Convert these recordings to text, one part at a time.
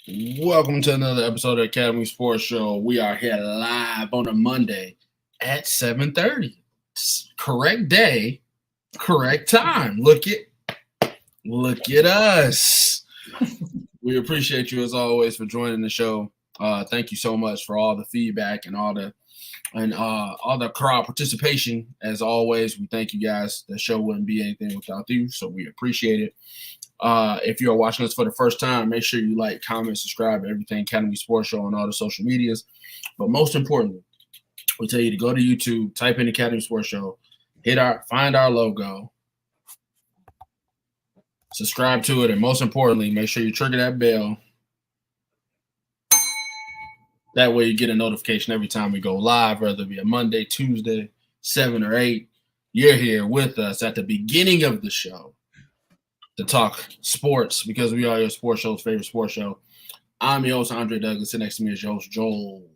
Welcome to another episode of Academy Sports Show. We are here live on a Monday at 7:30. Correct day, correct time. Look at us. We appreciate you as always for joining the show. Thank you so much for all the feedback and all the crowd participation. As always, we thank you guys. The show wouldn't be anything without you, so we appreciate it. If you're watching us for the first time, make sure you like, comment, subscribe to Everything Academy Sports Show on all the social medias. But most importantly, we tell you to go to YouTube, type in Academy Sports Show, find our logo, subscribe to it, and most importantly, make sure you trigger that bell. That way you get a notification every time we go live, whether it be a Monday, Tuesday, 7 or 8. You're here with us at the beginning of the show to talk sports because we are your sports show's favorite sports show. I'm your host, Andre Douglas, and next to me is your host, Joel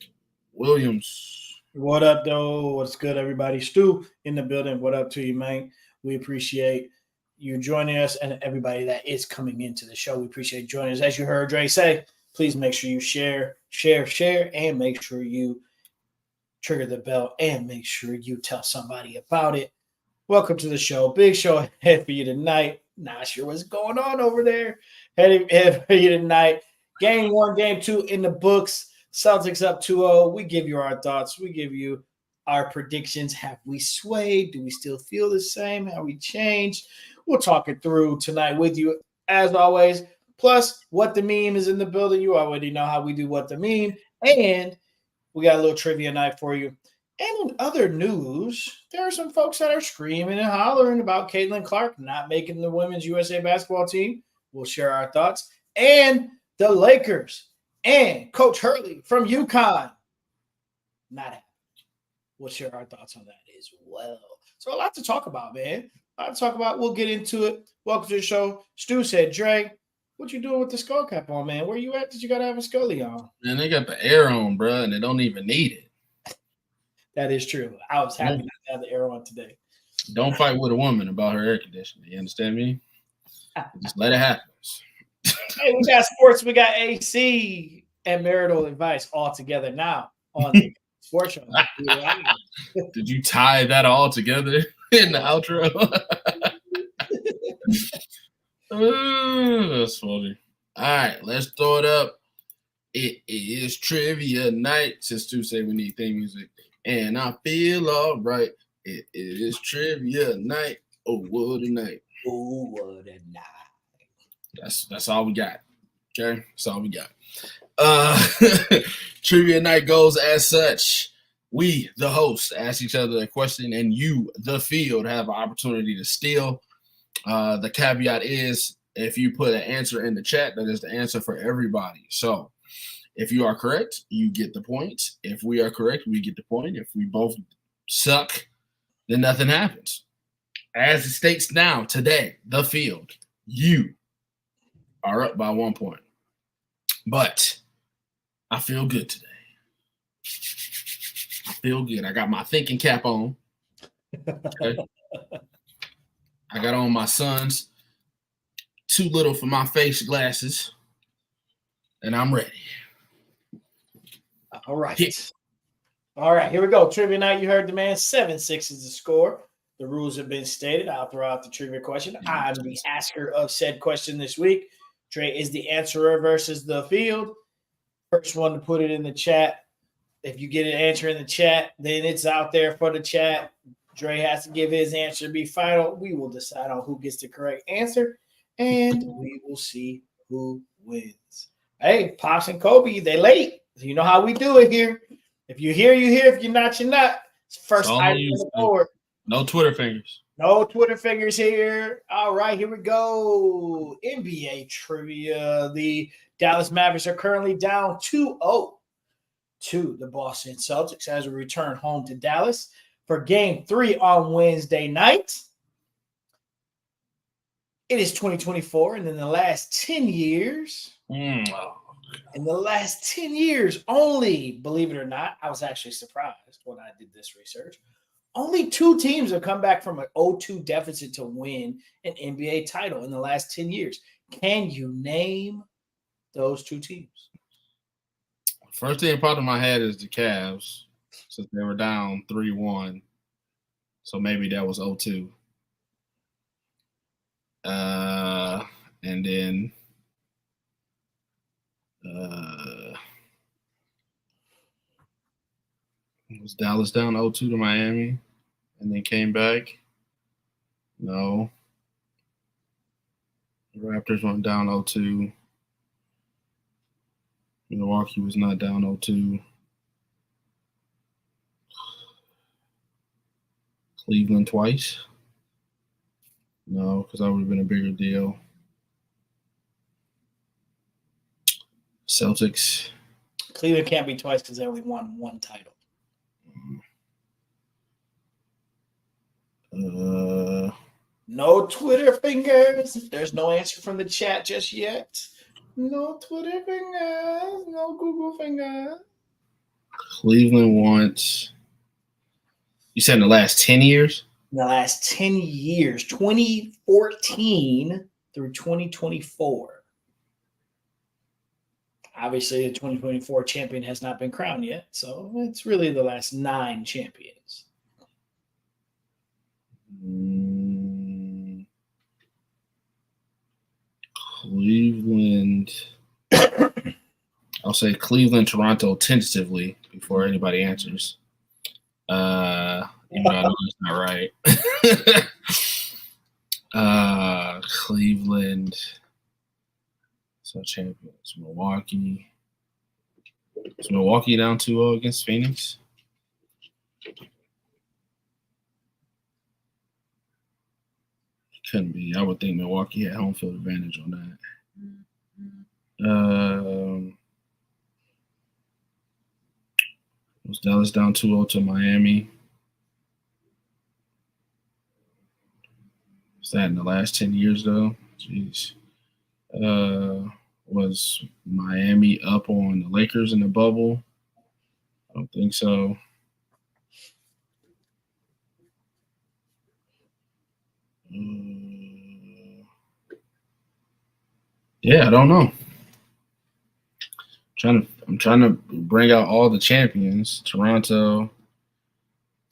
Williams. What up, though? What's good, everybody? Stu in the building. What up to you, man? We appreciate you joining us and everybody that is coming into the show. We appreciate you joining us. As you heard Dre say, please make sure you share, and make sure you trigger the bell and make sure you tell somebody about it. Welcome to the show. Big show ahead for you tonight. Not sure what's going on over there. Head for you tonight. Game 1, Game 2 in the books. Celtics up 2-0. We give you our thoughts. We give you our predictions. Have we swayed? Do we still feel the same? Have we changed? We'll talk it through tonight with you, as always. Plus, What the Meme is in the building. You already know how we do What the Meme. And we got a little trivia night for you. And in other news, there are some folks that are screaming and hollering about Caitlin Clark not making the Women's USA basketball team. We'll share our thoughts. And the Lakers and Coach Hurley from UConn not happy. We'll share our thoughts on that as well. So a lot to talk about, man. A lot to talk about. We'll get into it. Welcome to the show. Stu said, Dre, what you doing with the skull cap on, man? Where you at that you got to have a scully on? Man, they got the air on, bro, and they don't even need it. That is true. I was happy not to have the air on today. Don't fight with a woman about her air conditioning. You understand me? Just let it happen. Hey, we got sports. We got AC and marital advice all together now on the sports show. Did you tie that all together in the outro? That's funny. All right, let's throw it up. It is trivia night. Since Tuesday we need theme music. And I feel all right. It is trivia night. Oh, what a night. Oh, what a night. That's all we got. Okay? That's all we got. Trivia night goes as such. We, the hosts, ask each other a question, and you, the field, have an opportunity to steal. The caveat is if you put an answer in the chat, that is the answer for everybody. So if you are correct, you get the point. If we are correct, we get the point. If we both suck, then nothing happens. As it states now, today, the field, you are up by 1 point. But I feel good today. I feel good. I got my thinking cap on. Okay. I got on my son's too little for my face glasses. And I'm ready. All right. All right, here we go. Trivia night. You heard the man. 7-6 is the score. The rules have been stated. I'll throw out the trivia question. I'm the asker of said question this week. Dre is the answerer versus the field. First one to put it in the chat. If you get an answer in the chat, then it's out there for the chat. Dre has to give his answer to be final. We will decide on who gets the correct answer, and we will see who wins. Hey, Pops and Kobe, they late. You know how we do it here. If you're here, you're here. If you're not, you're not. It's first item on the board. No Twitter fingers. No Twitter fingers here. All right, here we go. NBA trivia. The Dallas Mavericks are currently down 2-0 to the Boston Celtics as we return home to Dallas for Game 3 on Wednesday night. It is 2024, and in the last 10 years, only, believe it or not, I was actually surprised when I did this research. Only 2 teams have come back from an 0-2 deficit to win an NBA title in the last 10 years. Can you name those two teams? First thing that popped in my head is the Cavs, since they were down 3-1. So maybe that was 0-2. And then was Dallas down 0-2 to Miami and then came back? No. The Raptors went down 0-2. Milwaukee was not down 0-2. Cleveland twice? No, because that would have been a bigger deal. Celtics. Cleveland can't be twice because they only won one title. No Twitter fingers. There's no answer from the chat just yet. No Twitter fingers. No Google fingers. Cleveland once. You said in the last 10 years? In the last 10 years, 2014 through 2024. Obviously, the 2024 champion has not been crowned yet, so it's really the last 9 champions. Cleveland. I'll say Cleveland, Toronto tentatively before anybody answers. Even though I know that's not right. Cleveland. So champions. Milwaukee. Is Milwaukee down 2-0 against Phoenix? Couldn't be. I would think Milwaukee had home field advantage on that. Was Dallas down 2-0 to Miami? Was that in the last 10 years, though? Jeez. Was Miami up on the Lakers in the bubble? I don't think so. Yeah, I don't know. I'm trying to bring out all the champions. Toronto.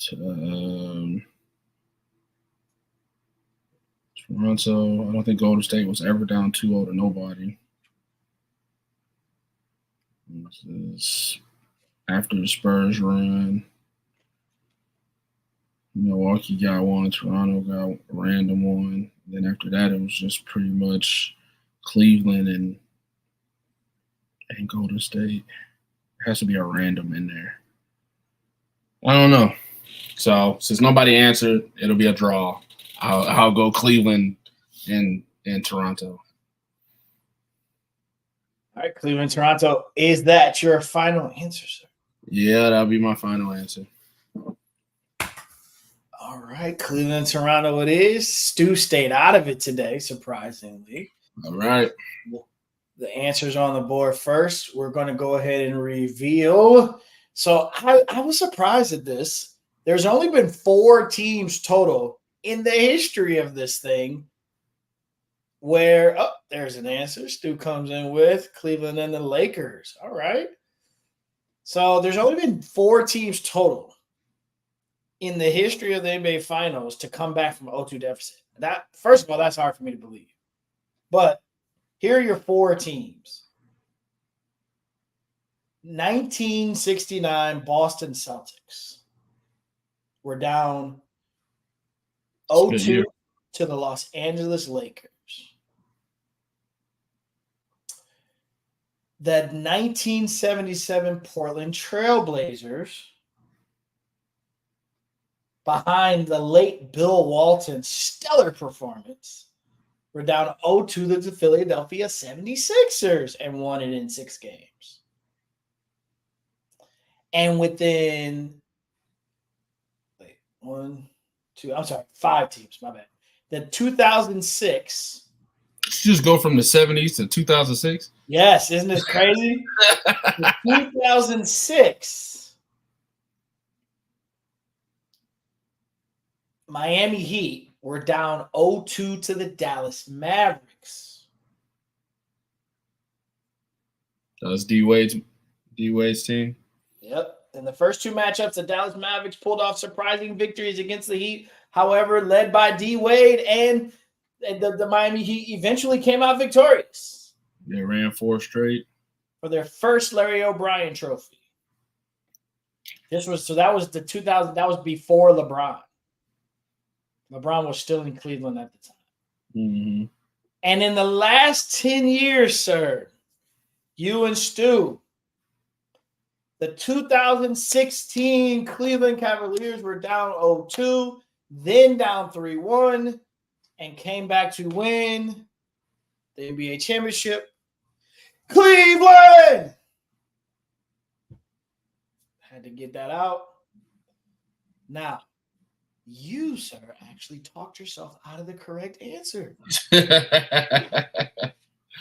Toronto. I don't think Golden State was ever down 2-0 to nobody. This is after the Spurs run. Milwaukee got one. Toronto got a random one. Then after that, it was just pretty much Cleveland and Golden State. There has to be a random in there. I don't know. So since nobody answered, it'll be a draw. I'll go Cleveland and Toronto. All right, Cleveland, Toronto. Is that your final answer, sir? Yeah, that'll be my final answer. All right, Cleveland, Toronto it is. Stu stayed out of it today, surprisingly. All right. The answers on the board first. We're going to go ahead and reveal. So I was surprised at this. There's only been 4 teams total in the history of this thing where, there's an answer. Stu comes in with Cleveland and the Lakers. All right. So there's only been 4 teams total in the history of the NBA Finals to come back from 0-2 deficit. That, first of all, that's hard for me to believe. But here are your 4 teams. 1969 Boston Celtics were down 0-2 to the Los Angeles Lakers. The 1977 Portland Trailblazers, behind the late Bill Walton's stellar performance, were down 0-2 to the Philadelphia 76ers and won it in 6 games. And within 5 teams, my bad. The 2006. Did you just go from the 70s to 2006? Yes, isn't this crazy? The 2006 Miami Heat were down 0-2 to the Dallas Mavericks. That was D-Wade's team. Yep. In the first two matchups, the Dallas Mavericks pulled off surprising victories against the Heat. However, led by D-Wade, and the Miami Heat eventually came out victorious. They ran 4 straight for their first Larry O'Brien trophy. That was the 2000. That was before LeBron. LeBron was still in Cleveland at the time. Mm-hmm. And in the last 10 years, sir, you and Stu, the 2016 Cleveland Cavaliers were down 0-2, then down 3-1, and came back to win the NBA championship. Cleveland! Had to get that out. Now, you, sir, actually talked yourself out of the correct answer.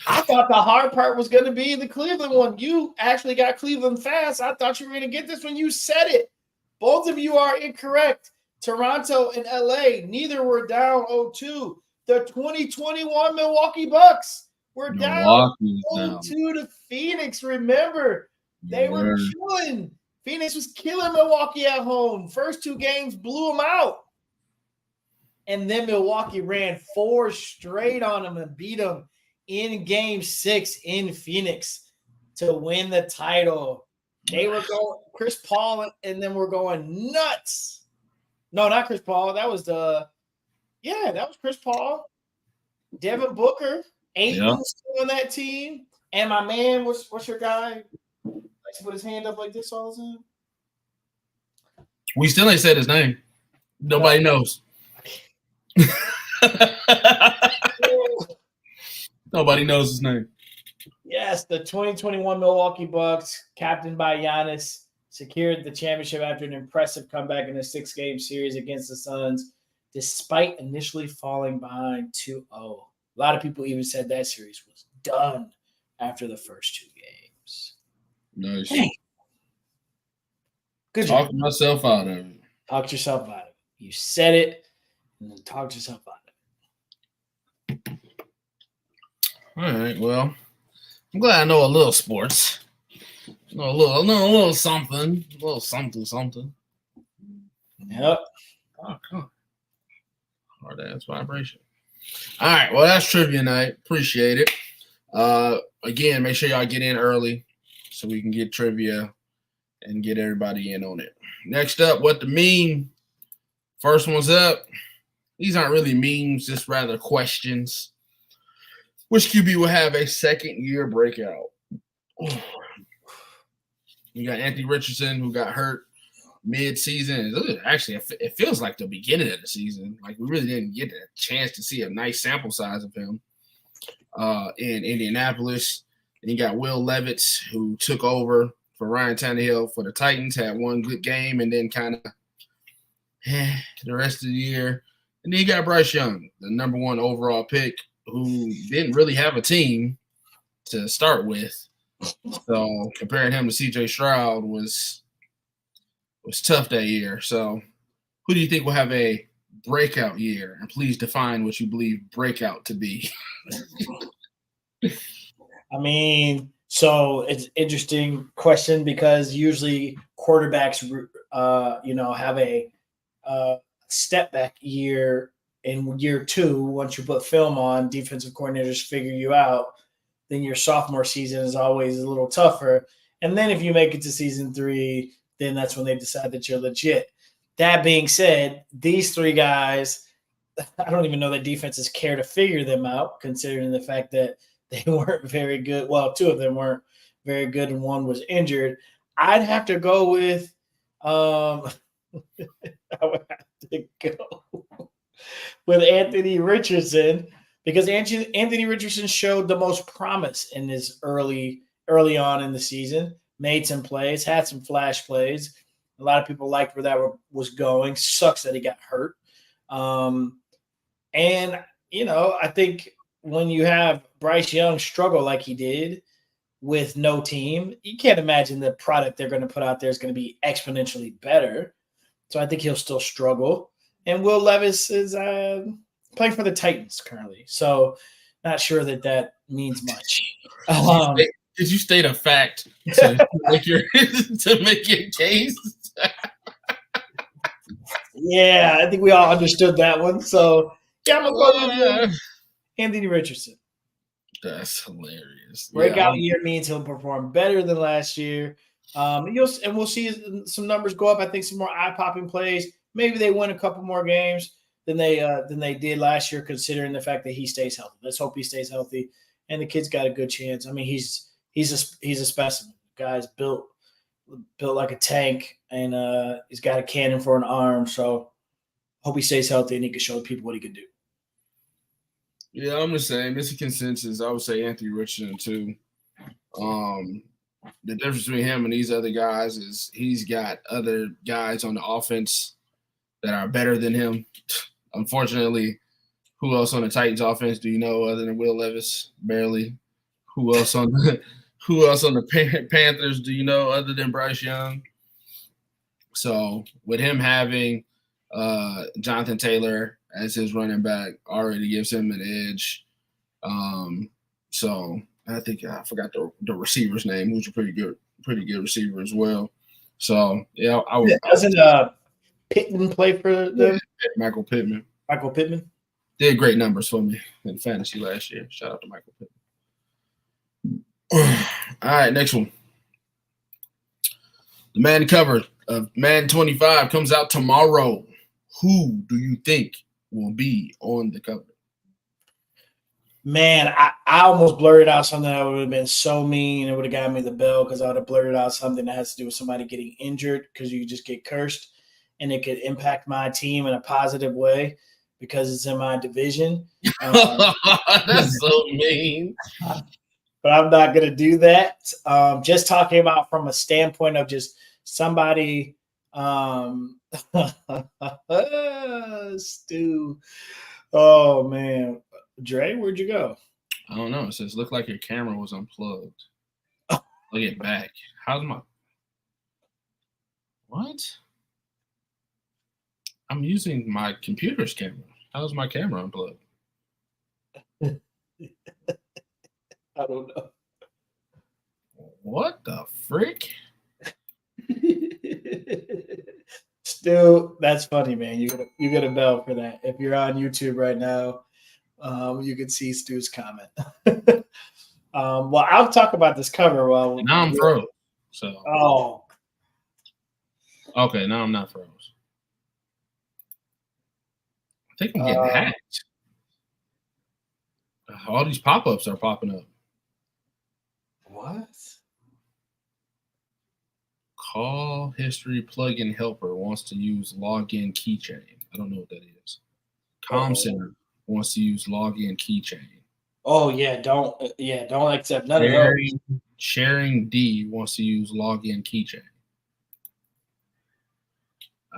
I thought the hard part was going to be the Cleveland one. You actually got Cleveland fast. I thought you were going to get this when you said it. Both of you are incorrect. Toronto and LA, neither were down 0-2. The 2021 Milwaukee Bucks were down 0-2 to Phoenix. Remember, they were killing. Phoenix was killing Milwaukee at home. First 2 games blew them out. And then Milwaukee ran 4 straight on them and beat them in Game 6 in Phoenix to win the title. They were going Chris Paul, and then we're going nuts. No, not Chris Paul. That was Chris Paul. Devin Booker, Ayton was still on that team. And my man, what's your guy? Likes to put his hand up like this all the time. We still ain't said his name. Nobody knows. Nobody knows his name. Yes, the 2021 Milwaukee Bucks, captained by Giannis, secured the championship after an impressive comeback in a 6-game series against the Suns, despite initially falling behind 2-0. A lot of people even said that series was done after the first 2 games. Nice. Dang. Good Talk job. myself out of it. Talked yourself out of it. You said it, and then talked yourself out of it. All right. Well, I'm glad I know a little sports. A little something. A little something. Yep. Oh, come on. Hard ass vibration. All right. Well, that's trivia night. Appreciate it. Again, make sure y'all get in early so we can get trivia and get everybody in on it. Next up, what the meme? First one's up. These aren't really memes, just rather questions. Which QB will have a second-year breakout? You got Anthony Richardson, who got hurt mid-season. Actually, it feels like the beginning of the season. Like, we really didn't get a chance to see a nice sample size of him in Indianapolis. And you got Will Levis, who took over for Ryan Tannehill for the Titans, had one good game, and then kind of the rest of the year. And then you got Bryce Young, the number 1 overall pick, who didn't really have a team to start with. So comparing him to CJ Stroud was tough that year. So who do you think will have a breakout year? And please define what you believe breakout to be. I mean, so it's an interesting question because usually quarterbacks, have a step back year in year 2. Once you put film on, defensive coordinators figure you out. Then your sophomore season is always a little tougher. And then if you make it to season 3, then that's when they decide that you're legit. That being said, these 3 guys, I don't even know that defenses care to figure them out, considering the fact that they weren't very good. Well, 2 of them weren't very good and 1 was injured. I'd have to go with I would have to go with Anthony Richardson because Anthony Richardson showed the most promise in his early on in the season, made some plays, had some flash plays. A lot of people liked where that was going. Sucks that he got hurt. And, I think when you have Bryce Young struggle like he did with no team, you can't imagine the product they're going to put out there is going to be exponentially better. So I think he'll still struggle. And Will Levis is playing for the Titans currently. So not sure that means much. Did you state a fact to make your to make your case? Yeah, I think we all understood that one. So yeah, I'm gonna go with Anthony Richardson. That's hilarious. Breakout year means he'll perform better than last year. We'll see some numbers go up. I think some more eye popping plays. Maybe they win a couple more games than they did last year, considering the fact that he stays healthy. Let's hope he stays healthy, and the kid's got a good chance. I mean, he's a specimen. The guy's built like a tank, and he's got a cannon for an arm. So hope he stays healthy and he can show people what he can do. Yeah, I'm the same. It's a consensus. I would say Anthony Richardson too. The difference between him and these other guys is he's got other guys on the offense that are better than him. Unfortunately, who else on the Titans offense do you know other than Will Levis? Barely. Who else on the Panthers do you know other than Bryce Young? So with him having Jonathan Taylor as his running back already gives him an edge. So I think I forgot the receiver's name, who's a pretty good receiver as well. So yeah, doesn't Pittman play for them? Michael Pittman. Michael Pittman did great numbers for me in fantasy last year. Shout out to Michael Pittman. All right, next one. The Madden cover of Madden 25 comes out tomorrow. Who do you think will be on the cover? Man, I almost blurted out something that would have been so mean. It would have got me the bell because I would have blurted out something that has to do with somebody getting injured because you just get cursed, and it could impact my team in a positive way because it's in my division. That's so mean. But I'm not going to do that. Just talking about from a standpoint of just somebody Stu. Oh, man. Dre, where'd you go? I don't know. It says, look like your camera was unplugged. Look it back. How's my... What? I'm using my computer's camera. How's my camera unplugged? I don't know. What the frick? Stu, that's funny, man. You get a bell for that. If you're on YouTube right now, you can see Stu's comment. Well, I'll talk about this cover while now I'm froze. So okay, now I'm not froze. I think I'm getting hacked. All these pop-ups are popping up. What? Call history plugin helper wants to use login keychain. I don't know what that is. Com Center wants to use login keychain. Oh yeah, don't accept none of those. Sharing D wants to use login keychain.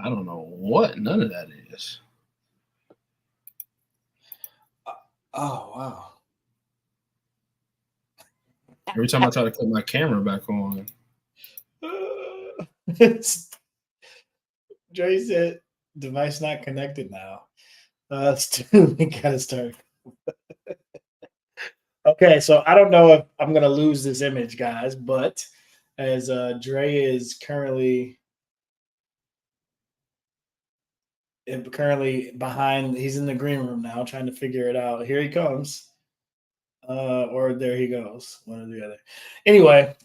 I don't know what none of that is. Oh wow. Every time I try to put my camera back on. Dre said device not connected now. We gotta start. Okay, so I don't know if I'm gonna lose this image, guys, but as Dre is currently behind, he's in the green room now trying to figure it out. Here he comes. Or there he goes, one or the other. Anyway,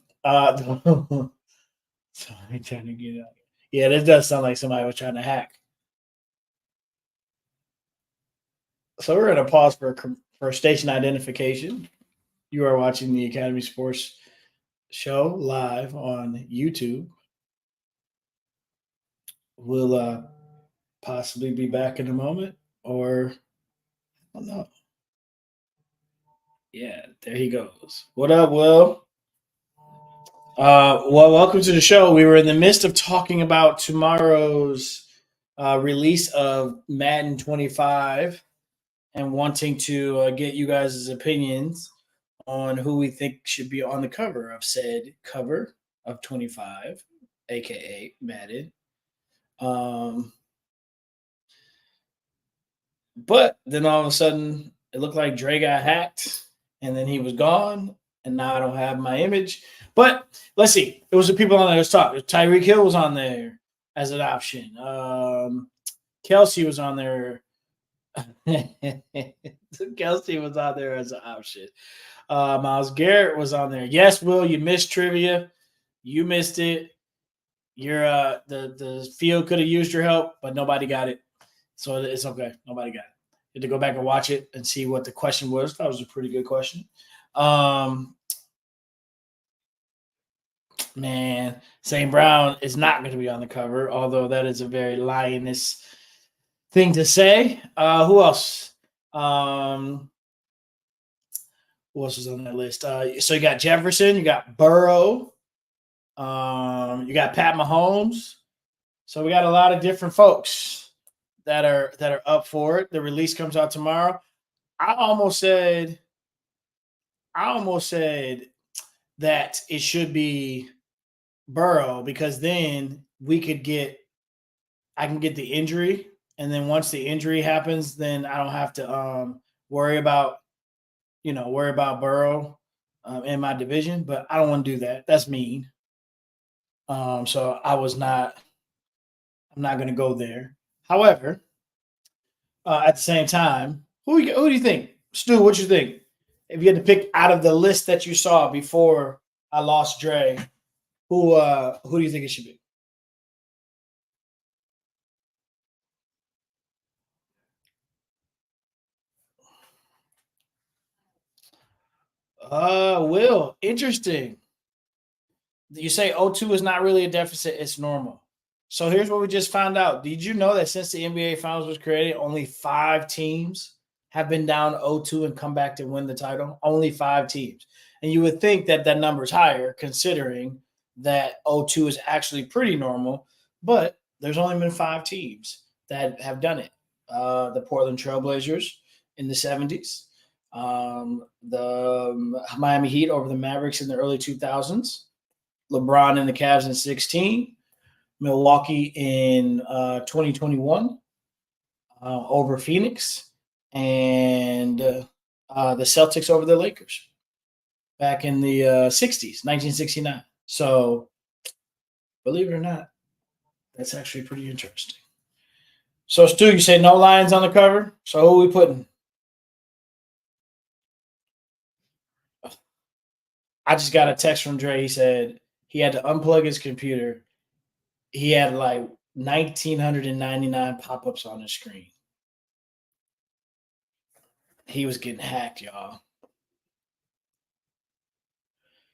sorry, trying to get out. Yeah, this does sound like somebody was trying to hack. So we're going to pause for station identification. You are watching the Academy Sports Show live on YouTube. We'll possibly be back in a moment, or I don't know. Yeah, there he goes. What up, Will? Well, welcome to the show. We were in the midst of talking about tomorrow's release of Madden 25 and wanting to get you guys' opinions on who we think should be on the cover of said cover of 25, aka Madden. But then all of a sudden, it looked like Dre got hacked, and then he was gone, and now I don't have my image. But let's see. It was the people on there. Let's talk. Tyreek Hill was on there as an option. Kelsey was on there. Kelsey was on there as an option. Myles Garrett was on there. Yes, Will, you missed trivia. You missed it. You're the field could have used your help, but nobody got it. So it's okay. Nobody got it. You had to go back and watch it and see what the question was. That was a pretty good question. Man, St. Brown is not going to be on the cover, although that is a very lioness thing to say. Who else? Who else is on that list? So you got Jefferson, you got Burrow, you got Pat Mahomes. So we got a lot of different folks that are up for it. The release comes out tomorrow. I almost said that it should be Burrow because then I can get the injury, and then once the injury happens, then I don't have to worry about Burrow in my division. But I don't want to do that. That's mean. So I'm not going to go there. However, at the same time, who do you think? Stu, what you think? If you had to pick out of the list that you saw before I lost Dre, who do you think it should be? Will, interesting. You say 0-2 is not really a deficit, it's normal. So here's what we just found out. Did you know that since the NBA Finals was created, only 5 teams have been down 0-2 and come back to win the title? Only 5 teams. And you would think that number is higher considering that 0-2 is actually pretty normal, but there's only been 5 teams that have done it. The Portland Trailblazers in the 70s, the Miami Heat over the Mavericks in the early 2000s, LeBron and the Cavs in 16, Milwaukee in 2021 over Phoenix, and the Celtics over the Lakers back in the 60s, 1969. So, believe it or not, that's actually pretty interesting. So, Stu, you say no Lions on the cover. So, who are we putting? I just got a text from Dre. He said he had to unplug his computer. He had like 1,999 pop-ups on his screen. He was getting hacked, y'all.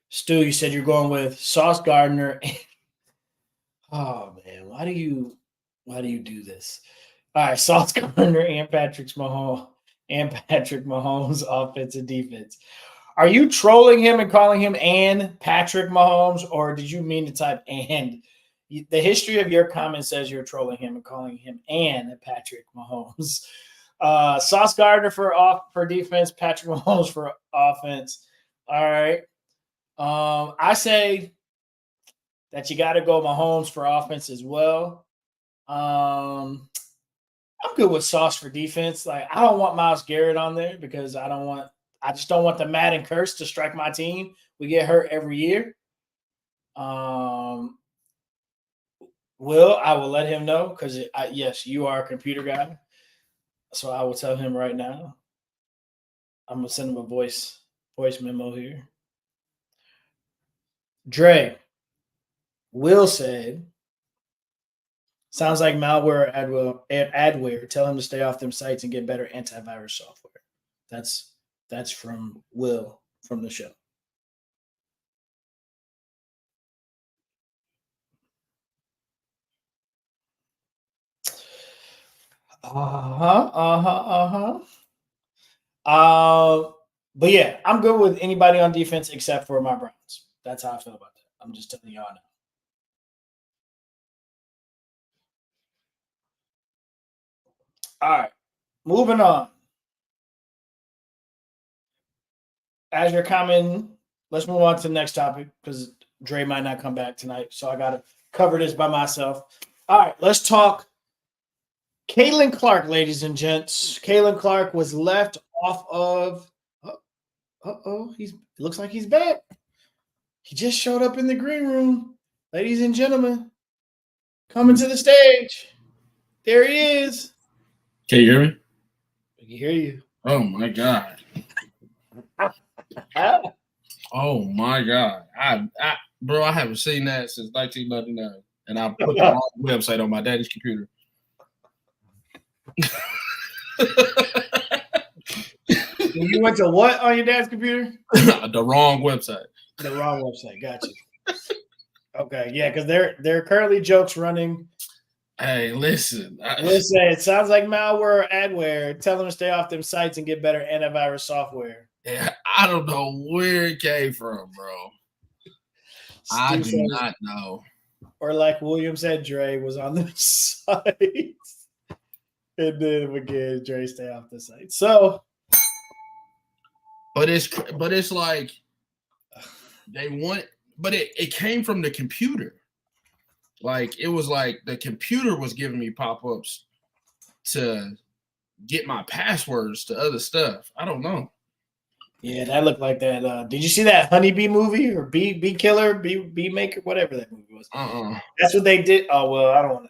Stu, you said you're going with Sauce Gardner. Oh man, why do you do this? All right, Sauce Gardner and Patrick Mahomes offense and defense. Are you trolling him and calling him and Patrick Mahomes, or did you mean to type and? The history of your comment says you're trolling him and calling him and Patrick Mahomes. Sauce Gardner for defense, Patrick Mahomes for offense. All right. I say that you got to go Mahomes for offense as well. I'm good with Sauce for defense. Like I don't want Myles Garrett on there because I just don't want the Madden curse to strike my team. We get hurt every year. I will let him know because yes, you are a computer guy. So I will tell him right now. I'm gonna send him a voice memo here. Dre, Will said, sounds like malware or adware. Tell him to stay off them sites and get better antivirus software. That's from Will from the show. But yeah, I'm good with anybody on defense except for my Browns. That's how I feel about that. I'm just telling y'all now. All right, moving on. As you're commenting, let's move on to the next topic because Dre might not come back tonight, so I gotta cover this by myself. All right, let's talk Caitlin Clark, ladies and gents. Caitlin Clark was left off of It looks like he's back. He just showed up in the green room. Ladies and gentlemen, coming to the stage. There he is. Can you hear me? I can hear you. Oh my god. Oh my god. Bro, I haven't seen that since 1999. And I put the wrong website on my daddy's computer. You went to what on your dad's computer? The wrong website. The wrong website. Gotcha. Okay, yeah, because there are currently jokes running. Hey, listen. Listen, it sounds like malware or adware. Tell them to stay off them sites and get better antivirus software. Yeah, I don't know where it came from, bro. I do not know. Or like William said, Dre was on the site. And then again, Dre stay off the site. So, but it's like they want, but it came from the computer. Like it was like the computer was giving me pop-ups to get my passwords to other stuff. I don't know. Yeah, that looked like that. Did you see that Honeybee movie or Bee Killer, Bee Maker, whatever that movie was? That's what they did. Oh well,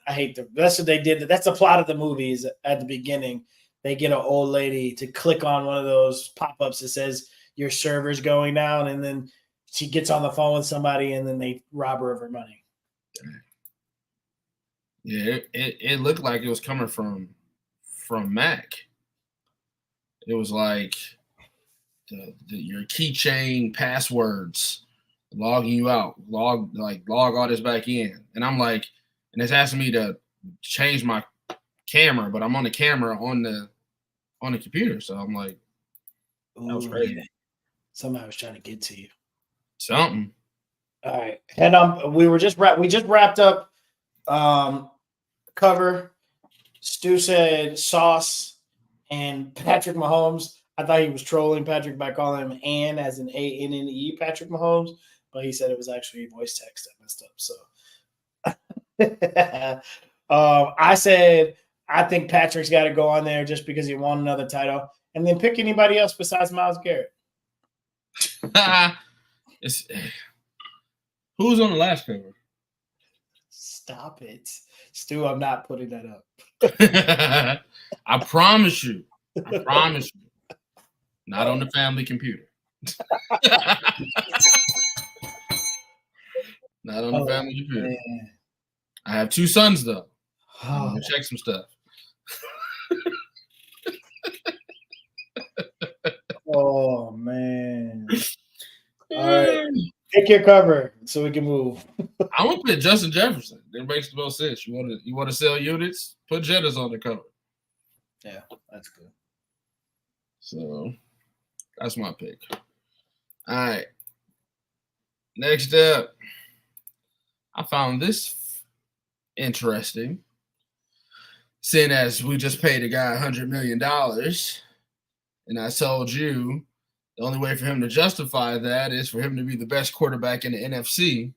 that's what they did. That's the plot of the movie. Is at the beginning they get an old lady to click on one of those pop-ups that says your server's going down, and then she gets on the phone with somebody, and then they rob her of her money. Yeah, it looked like it was coming from Mac. It was like your keychain passwords logging you out, log all this back in, and I'm like, and it's asking me to change my camera, but I'm on the camera on the computer, so I'm like, that was crazy. Yeah. Somebody was trying to get to you. Something. All right, and we just wrapped up cover. Stu said Sauce and Patrick Mahomes. I thought he was trolling Patrick by calling him Ann as an A-N-N-E, Patrick Mahomes, but he said it was actually voice text that messed up. So I said I think Patrick's got to go on there just because he won another title, and then pick anybody else besides Myles Garrett. Who's on the last cover? Stop it, Stu. I'm not putting that up. I promise you. I promise you. Not on the family computer. Not on the family computer. Man. I have 2 sons though. I'm gonna check some stuff. Oh man. All right. Pick your cover so we can move. I'm gonna put Justin Jefferson. That makes the most sense. You want to sell units? Put Jettas on the cover. Yeah, that's good. So that's my pick. All right. Next up, I found this interesting. Seeing as we just paid a guy $100 million, and I told you the only way for him to justify that is for him to be the best quarterback in the NFC.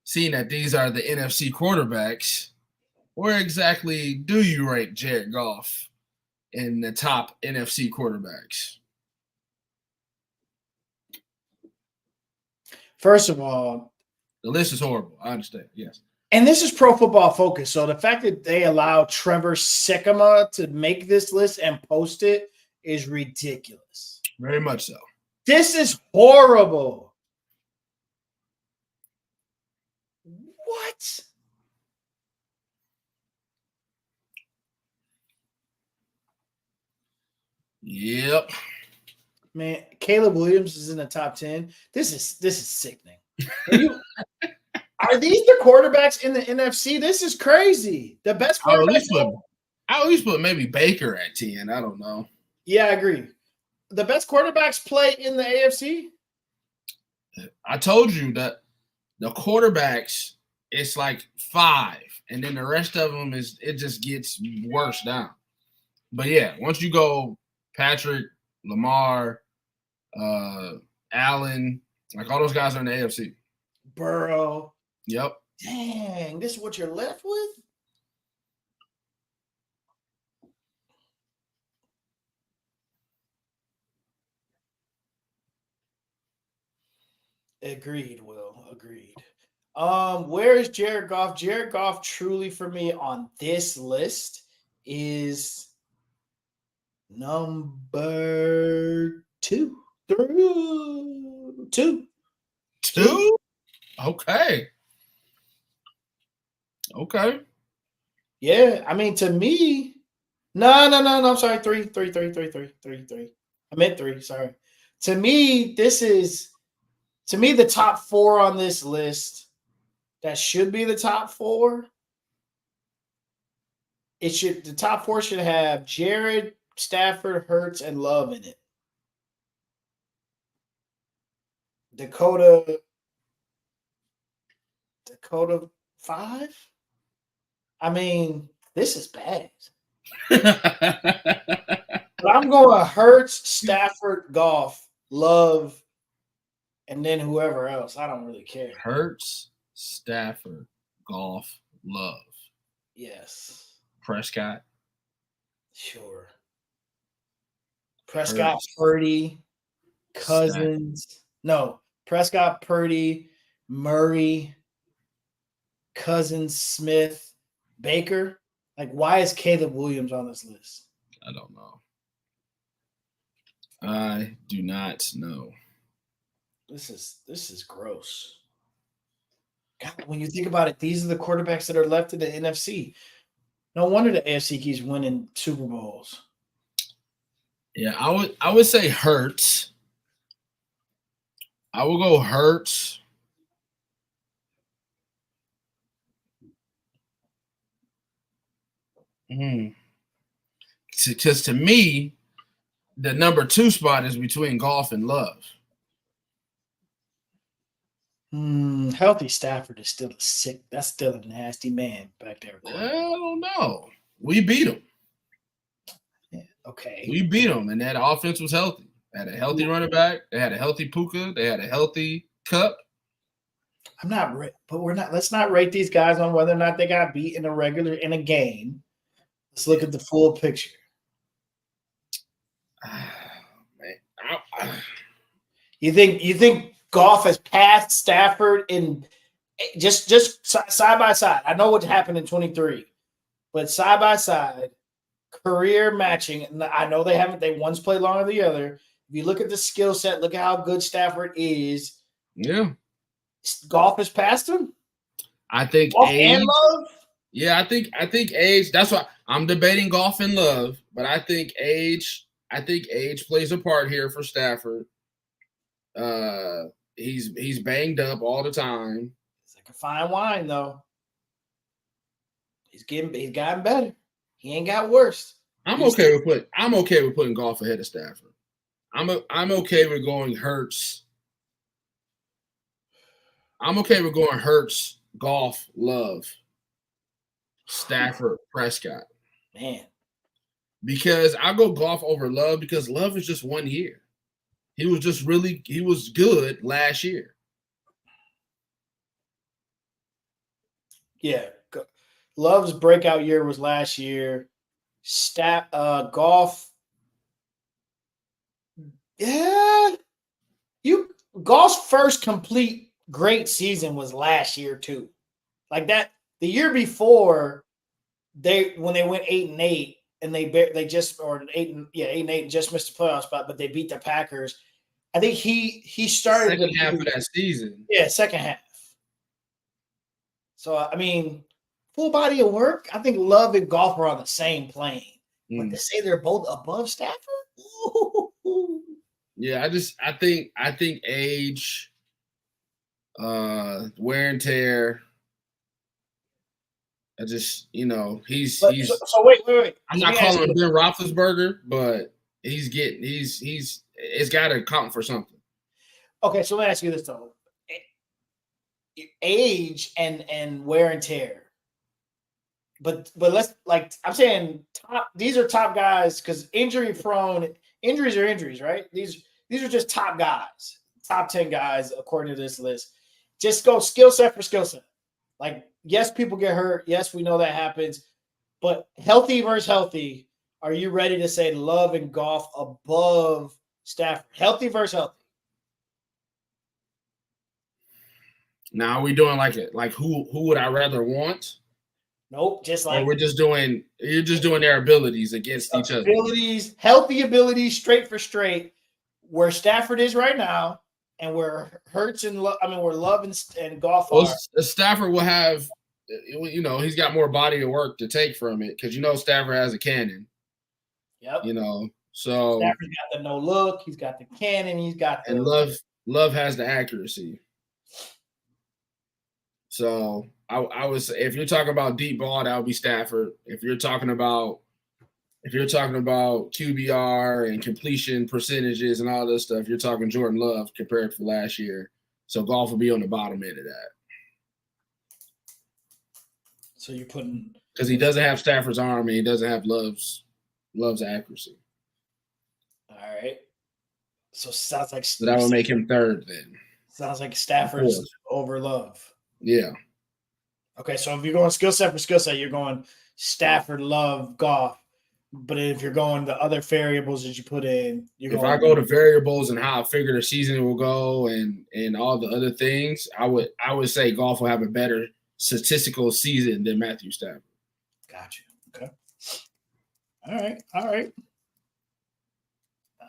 Seeing that these are the NFC quarterbacks, where exactly do you rank Jared Goff in the top NFC quarterbacks? First of all, the list is horrible. I understand. Yes. And this is Pro Football Focus. So the fact that they allow Trevor Sikkema to make this list and post it is ridiculous. Very much so. This is horrible. What? Yep. Man, Caleb Williams is in the top 10. This is sickening. Are these the quarterbacks in the NFC? This is crazy. The best quarterback. I'll at least put maybe Baker at 10. I don't know. Yeah, I agree. The best quarterbacks play in the AFC? I told you that the quarterbacks, it's like 5. And then the rest of them it just gets worse down. But yeah, once you go Patrick, Lamar, Allen, like all those guys are in the AFC. Burrow. Yep. Dang, this is what you're left with? Agreed, Will. Agreed. Where is Jared Goff? Jared Goff truly for me on this list is number two. Two. Two? Okay. Okay. Yeah, I mean to me, no. I'm sorry, three. I meant three. Sorry. To me, the top four on this list. That should be the top four. The top four should have Jared, Stafford, Hurts, and Love in it. Dakota 5. I mean, this is bad. But I'm going Hurts, Stafford, Goff, Love, and then whoever else. I don't really care. Hurts, Stafford, Goff, Love. Yes. Prescott. Sure. Prescott, Purdy, Cousins. Stafford. No, Prescott, Purdy, Murray, Cousins, Smith, Baker. Like, why is Caleb Williams on this list? I don't know. I do not know. This is gross. God, when you think about it, these are the quarterbacks that are left in the NFC. No wonder the AFC keeps winning Super Bowls. Yeah, I would say Hurts. I will go Hurts. Because to me, the number 2 spot is between Goff and Love. Healthy Stafford is still sick. That's still a nasty man back there. I don't know. We beat him. Yeah, okay. We beat them, and that offense was healthy. They had a healthy running back. They had a healthy Puka. They had a healthy Cup. I'm not, but we're not. Let's not rate these guys on whether or not they got beat in a game. Let's look at the full picture. You think Goff has passed Stafford in just side by side? I know what happened in 23, but side by side. Career matching. I know they once played longer than the other. If you look at the skill set, look at how good Stafford is. Yeah. Goff has passed him? I think Goff age. And Love? Yeah, I think age. That's why I'm debating Goff and Love, but I think age plays a part here for Stafford. He's banged up all the time. It's like a fine wine, though. He's gotten better. He ain't got worse. I'm okay with putting Goff ahead of Stafford. I'm okay with going Hurts. I'm okay with going Hurts, Goff, Love, Stafford, Prescott. Man. Because I go Goff over Love because Love is just 1 year. He was good last year. Yeah. Love's breakout year was last year. Goff. Yeah. Goff's first complete great season was last year too. Like that, the year before, when they went 8-8 and they just 8-8 and just missed the playoff spot, but they beat the Packers. I think he started second half of that season. Yeah, second half. So I mean, full body of work. I think Love and Goff are on the same plane, but to say they're both above Stafford. Ooh. Yeah, I think age, wear and tear. He's. So wait. I'm not calling him Ben Roethlisberger, but it's got to count for something. Okay, so let me ask you this though: age and wear and tear. But let's I'm saying these are top guys because injuries are injuries, right? These are just top guys, top 10 guys according to this list. Just go skill set for skill set. Like, yes, people get hurt. Yes, we know that happens. But healthy versus healthy, are you ready to say Love and Goff above Stafford? Healthy versus healthy. Now we doing like who would I rather want? Nope, just Or like you're just doing their abilities against each other. abilities, healthy abilities, straight for straight. Where Stafford is right now, and where Hurts and where Love and Goff Well, are. Stafford will have, he's got more body of work to take from it because Stafford has a cannon. Yep. So Stafford's got the no look. He's got the cannon. He's got the and Love has the accuracy. So I was, if you're talking about deep ball, that would be Stafford. If you're talking about QBR and completion percentages and all this stuff, you're talking Jordan Love compared to last year. So Goff will be on the bottom end of that. So you're putting, because he doesn't have Stafford's arm and he doesn't have Love's accuracy. All right. So sounds like So that would make him third then. Sounds like Stafford's over Love. Yeah. Okay, so if you're going skill set for skill set, you're going Stafford, Love, Goff. But if you're going the other variables that you put in, I go to variables and how I figure the season will go and all the other things, I would say Goff will have a better statistical season than Matthew Stafford. Gotcha. Okay. All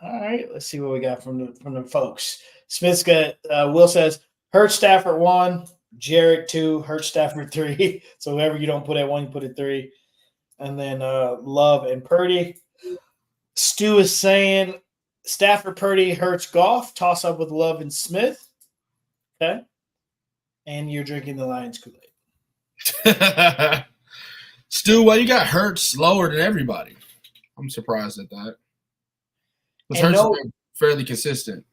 right. Let's see what we got from the folks. Smith's got Will says Hurts Stafford 1, Jared 2, Hurts Stafford 3. So whoever you don't put at 1, you put at 3. And then Love and Purdy. Stu is saying Stafford, Purdy, Hurts, Goff. Toss up with Love and Smith. Okay. And you're drinking the Lions Kool-Aid. Stu, why you got Hurts lower than everybody? I'm surprised at that. Because Hurts has been fairly consistent.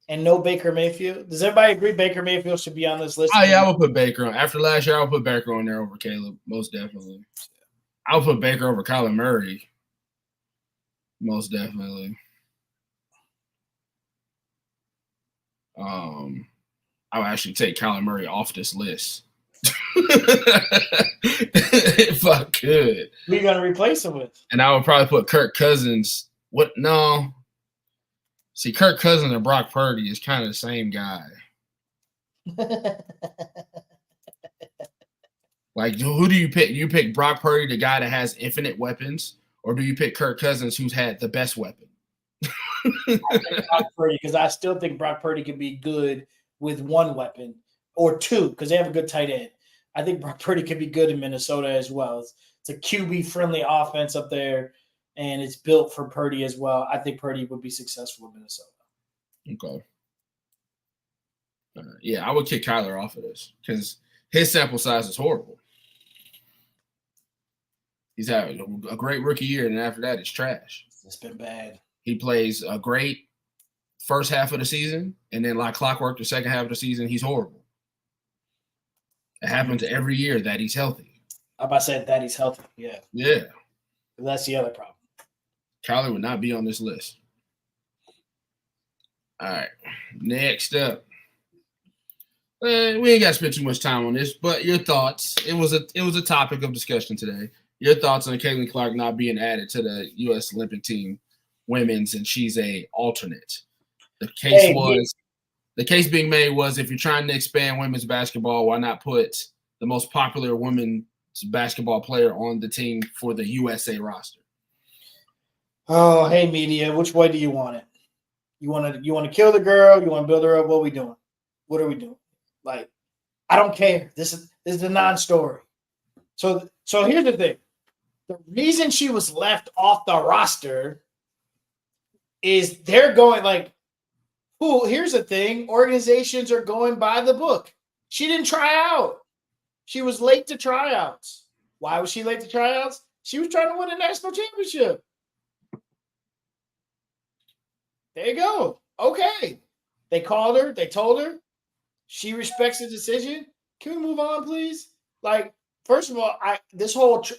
And no Baker Mayfield. Does everybody agree Baker Mayfield should be on this list? Oh, yeah, I would put Baker on. After last year, I would put Baker on there over Caleb, most definitely. I would put Baker over Kyler Murray, most definitely. I would actually take Kyler Murray off this list. If I could. Who are you going to replace him with? And I would probably put Kirk Cousins. What? No. See, Kirk Cousins and Brock Purdy is kind of the same guy. Like, who do you pick? Do you pick Brock Purdy, the guy that has infinite weapons, or do you pick Kirk Cousins, who's had the best weapon? I pick Brock Purdy because I still think Brock Purdy can be good with one weapon or two because they have a good tight end. I think Brock Purdy could be good in Minnesota as well. It's a QB-friendly offense up there, and it's built for Purdy as well. I think Purdy would be successful in Minnesota. Okay. Yeah, I would kick Kyler off of this because his sample size is horrible. He's had a great rookie year, and after that, it's trash. It's been bad. He plays a great first half of the season, and then like clockwork, the second half of the season, he's horrible. It happens every year that he's healthy. I'm about to say that he's healthy. Yeah. Yeah. That's the other problem. Kyler would not be on this list. All right. Next up. We ain't got to spend too much time on this, but your thoughts. It was a topic of discussion today. Your thoughts on Caitlin Clark not being added to the U.S. Olympic team women's, and she's a alternate. The case being made was if you're trying to expand women's basketball, why not put the most popular women's basketball player on the team for the USA roster? Oh, hey media, which way do you want it? You want to kill the girl? You want to build her up? What are we doing? What are we doing? Like, I don't care. This is a non-story. So here's the thing. The reason she was left off the roster is they're going like, here's the thing. Organizations are going by the book. She didn't try out. She was late to tryouts. Why was she late to tryouts? She was trying to win a national championship. There you go. Okay. They called her. They told her. She respects the decision. Can we move on, please? Like, first of all,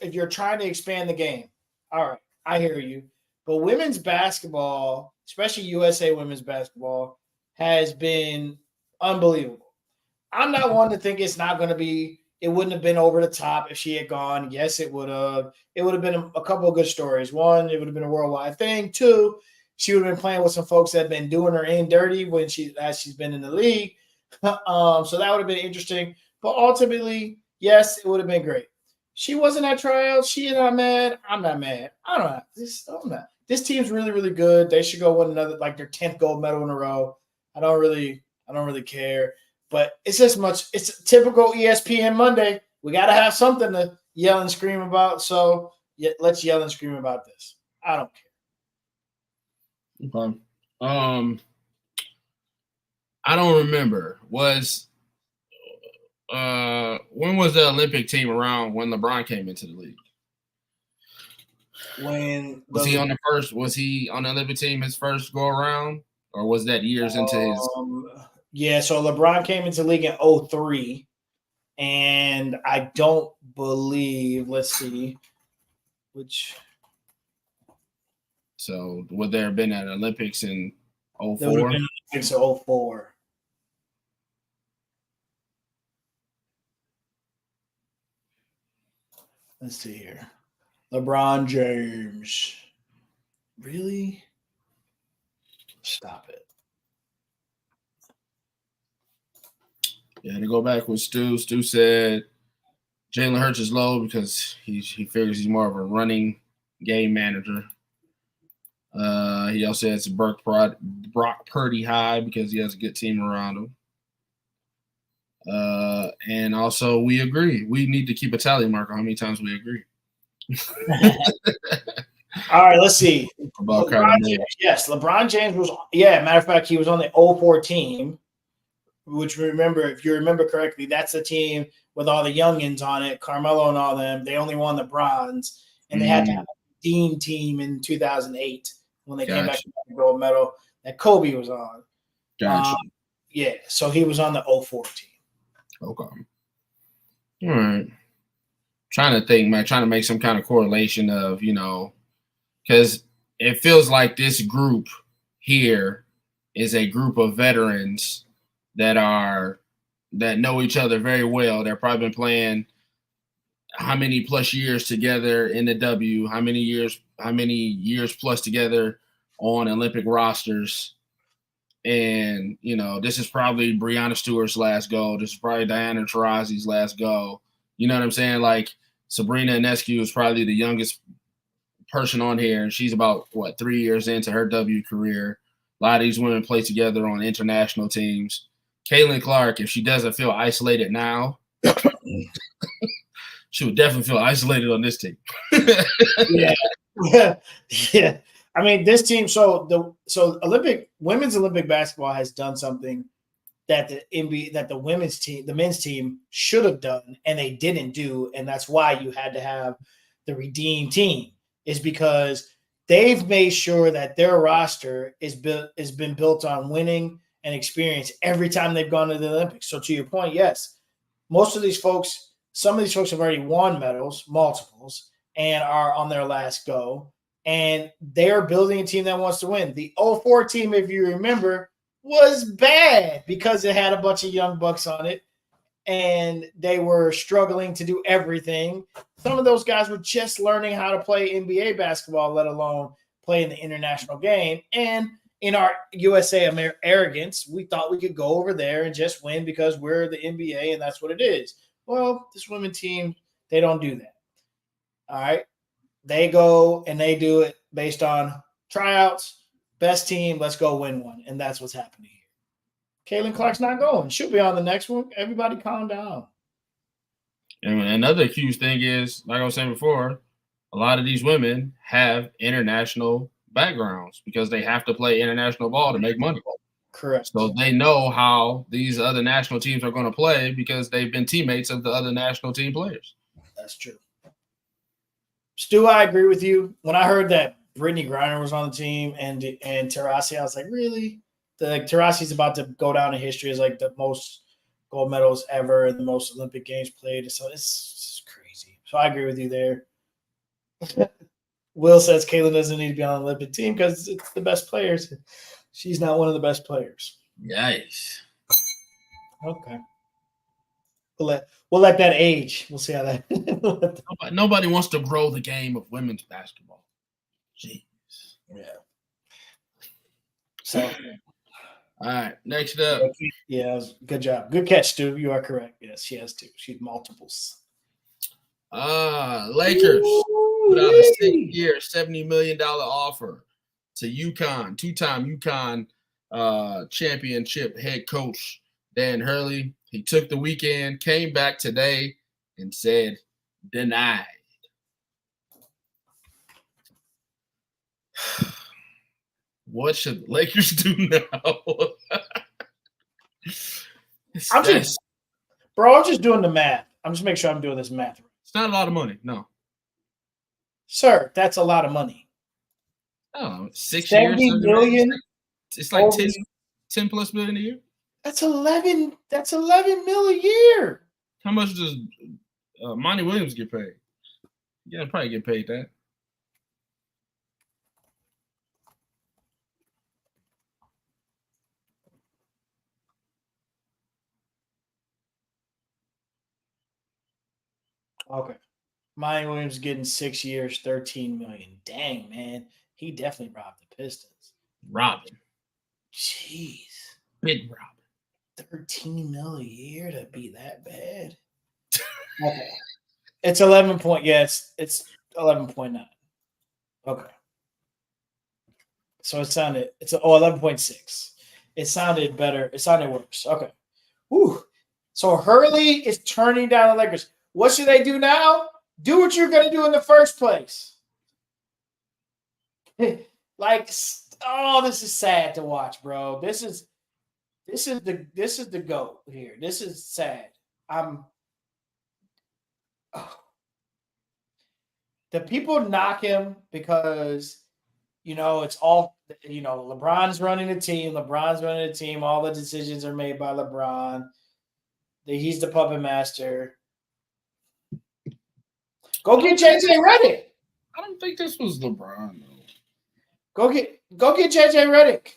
if you're trying to expand the game, all right, I hear you. But women's basketball, especially USA women's basketball, has been unbelievable. I'm not one to think it wouldn't have been over the top if she had gone. Yes, it would have. It would have been a couple of good stories. One, it would have been a worldwide thing. Two, she would have been playing with some folks that have been doing her in dirty as she's been in the league. So that would have been interesting. But ultimately, yes, it would have been great. She wasn't at trials. She not mad. I'm not mad. I don't know. I'm not. This team's really, really good. They should go win another, like their 10th gold medal in a row. I don't really care. But it's as much. It's a typical ESPN Monday. We got to have something to yell and scream about. So let's yell and scream about this. I don't care. Okay. I don't remember. When was the Olympic team around when LeBron came into the league? Was he on the Olympic team his first go around, or was that years into his? Yeah, so LeBron came into the league in 03, and I don't believe. Let's see, which. So would there have been an Olympics in 04? There would have been Olympics in 04. Let's see here. LeBron James. Really? Stop it. Yeah, to go back with Stu said Jalen Hurts is low because he figures he's more of a running game manager. He also has Brock Purdy high because he has a good team around him. And also, we agree. We need to keep a tally mark on how many times we agree. All right, let's see. LeBron James, yes, LeBron James was. Yeah, matter of fact, he was on the 04 team, which if you remember correctly, that's the team with all the youngins on it, Carmelo and all them. They only won the bronze, and they had to have a Dean team in 2008 when they came back to the gold medal that Kobe was on. Gotcha. Yeah, so he was on the 04 team. Okay. All right. Trying to think, man, trying to make some kind of correlation of, because it feels like this group here is a group of veterans that know each other very well. They've probably been playing how many plus years together in the W, how many years plus together on Olympic rosters. And, this is probably Breanna Stewart's last go. This is probably Diana Taurasi's last go. You know what I'm saying? Like, Sabrina Ionescu is probably the youngest person on here, and she's about, 3 years into her W career. A lot of these women play together on international teams. Caitlin Clark, if she doesn't feel isolated now, she would definitely feel isolated on this team. Yeah. I mean, this team. So women's Olympic basketball has done something that the women's team, the men's team, should have done, and they didn't do, and that's why you had to have the redeemed team. Is because they've made sure that their roster has been built on winning and experience every time they've gone to the Olympics. So to your point, yes, some of these folks have already won medals, multiples, and are on their last go. And they're building a team that wants to win. The 04 team, if you remember, was bad because it had a bunch of young bucks on it, and they were struggling to do everything. Some of those guys were just learning how to play NBA basketball, let alone play in the international game. And in our USA arrogance, we thought we could go over there and just win because we're the NBA and that's what it is. Well, this women's team, they don't do that. All right. They go and they do it based on tryouts, best team, let's go win one. And that's what's happening here. Caitlin Clark's not going. She'll be on the next one. Everybody calm down. And another huge thing is, like I was saying before, a lot of these women have international backgrounds because they have to play international ball to make money. Correct. So they know how these other national teams are going to play because they've been teammates of the other national team players. That's true. Stu, I agree with you. When I heard that Brittany Griner was on the team and Taurasi, I was like, really? Taurasi's about to go down in history as like the most gold medals ever and the most Olympic Games played. So it's crazy. So I agree with you there. Will says Caitlin doesn't need to be on the Olympic team because it's the best players. She's not one of the best players. Nice. Okay. We'll let that age. We'll see how that. Nobody wants to grow the game of women's basketball. Jeez. Yeah. So, All right, next up. Yeah, good job. Good catch, Stu. You are correct. Yes, she has two. She's multiples. Lakers put out a 6-year, $70 million offer to UConn, two-time UConn championship head coach Dan Hurley. He took the weekend, came back today, and said, denied. What should the Lakers do now? I'm just doing the math. I'm just making sure I'm doing this math right. It's not a lot of money, no. Sir, that's a lot of money. Oh, 6 $70 years. million. It's like 10 plus million a year. That's 11 mil a year. How much does Monty Williams get paid? Yeah, probably get paid that. Okay. Monty Williams getting 6 years, $13 million. Dang, man. He definitely robbed the Pistons. Robin. Jeez. Big Robin. 13 mil a year to be that bad? Okay. It's 11 point. Yeah, it's 11.9. Okay. So it's 11.6. It sounded better. It sounded worse. Okay. Whew. So Hurley is turning down the Lakers. What should they do now? Do what you're going to do in the first place. Like, oh, this is sad to watch, bro. This is the GOAT here. This is sad. The people knock him because, it's all, LeBron's running the team. All the decisions are made by LeBron. He's the puppet master. Go get JJ Redick. I don't think this was LeBron, though. Go get JJ Redick.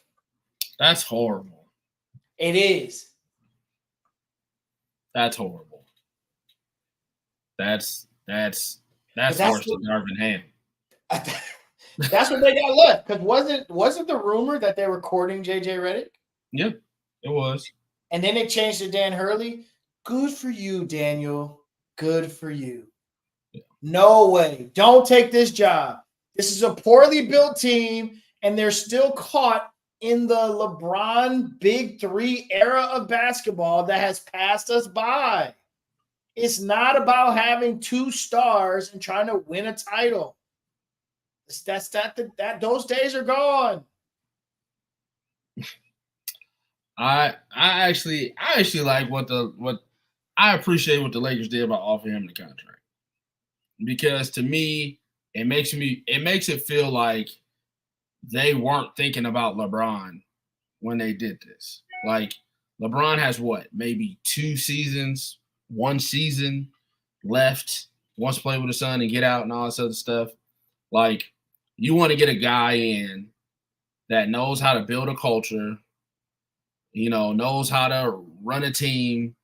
That's horrible. It is. That's horrible. That's worse than Darvin Ham. That's what they got left. Because wasn't the rumor that they were courting JJ Redick? Yeah, it was. And then they changed to Dan Hurley. Good for you, Daniel. Good for you. Yeah. No way. Don't take this job. This is a poorly built team, and they're still caught in the LeBron Big Three era of basketball that has passed us by. It's not about having two stars and trying to win a title. Those days are gone. I actually like what I appreciate what the Lakers did by offering him the contract, because to me it makes it feel like they weren't thinking about LeBron when they did this. Like, LeBron has maybe 2 seasons, 1 season left, wants to play with his son and get out and all this other stuff. Like, you want to get a guy in that knows how to build a culture, knows how to run a team,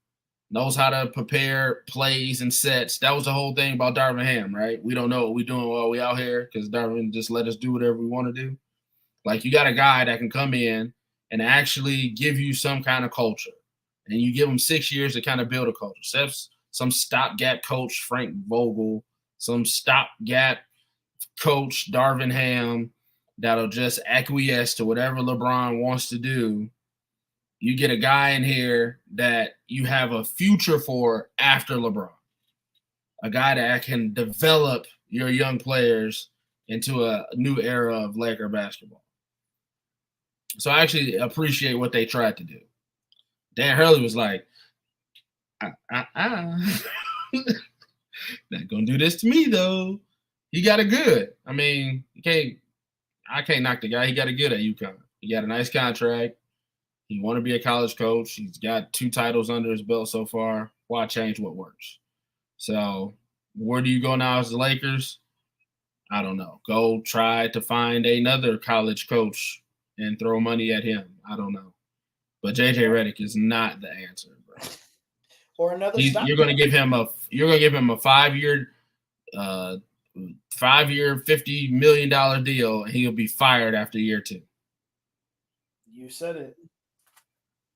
knows how to prepare plays and sets. That was the whole thing about Darvin Ham, right? We don't know what we're doing while we out here because Darvin just let us do whatever we want to do. Like, you got a guy that can come in and actually give you some kind of culture. And you give him 6 years to kind of build a culture. Some stopgap coach, Frank Vogel, some stopgap coach, Darvin Ham, that'll just acquiesce to whatever LeBron wants to do. You get a guy in here that you have a future for after LeBron. A guy that can develop your young players into a new era of Laker basketball. So I actually appreciate what they tried to do. Dan Hurley was like, not gonna do this to me though. He got it good. I mean, I can't knock the guy. He got it good at UConn. He got a nice contract. He want to be a college coach. He's got 2 titles under his belt so far. Why change what works? So where do you go now as the Lakers? I don't know. Go try to find another college coach and throw money at him. I don't know. But JJ Redick is not the answer, bro. Or another you're gonna give him a 5-year $50 million deal, and he'll be fired after year 2. You said it.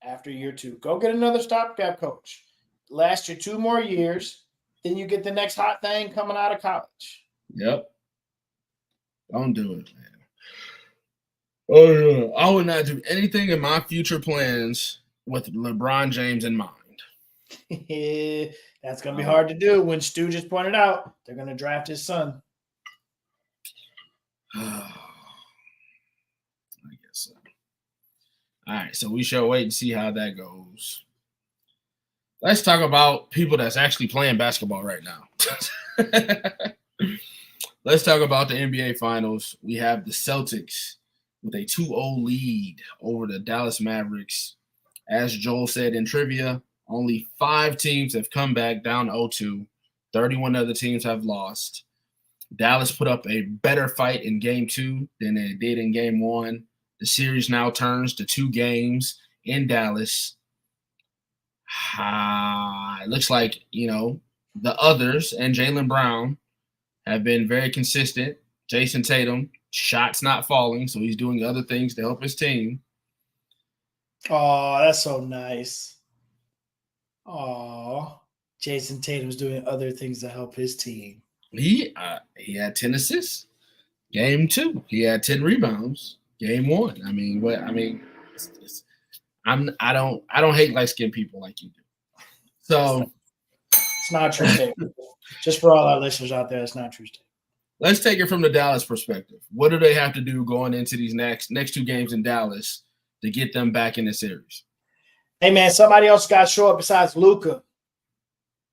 after year 2. Go get another stopgap coach. Last you 2 more years. Then you get the next hot thing coming out of college. Yep. Don't do it, man. Oh, yeah. I would not do anything in my future plans with LeBron James in mind. That's going to be hard to do when Stu just pointed out they're going to draft his son. I guess so. All right, so we shall wait and see how that goes. Let's talk about people that's actually playing basketball right now. Let's talk about the NBA Finals. We have the Celtics with a 2-0 lead over the Dallas Mavericks. As Joel said in trivia, only 5 teams have come back down 0-2. 31 other teams have lost. Dallas put up a better fight in Game 2 than they did in Game 1. The series now turns to 2 games in Dallas. It looks like, the others and Jaylen Brown have been very consistent. Jason Tatum, shots not falling, so he's doing other things to help his team. Oh, that's so nice. Oh, Jason Tatum's doing other things to help his team. He had 10 assists. Game 2, he had 10 rebounds. Game 1. I don't hate light-skinned people like you do. So it's not true statement. Just for all our listeners out there, it's not true statement. Let's take it from the Dallas perspective. What do they have to do going into these next 2 games in Dallas to get them back in the series? Hey man, somebody else got to show up besides Luka.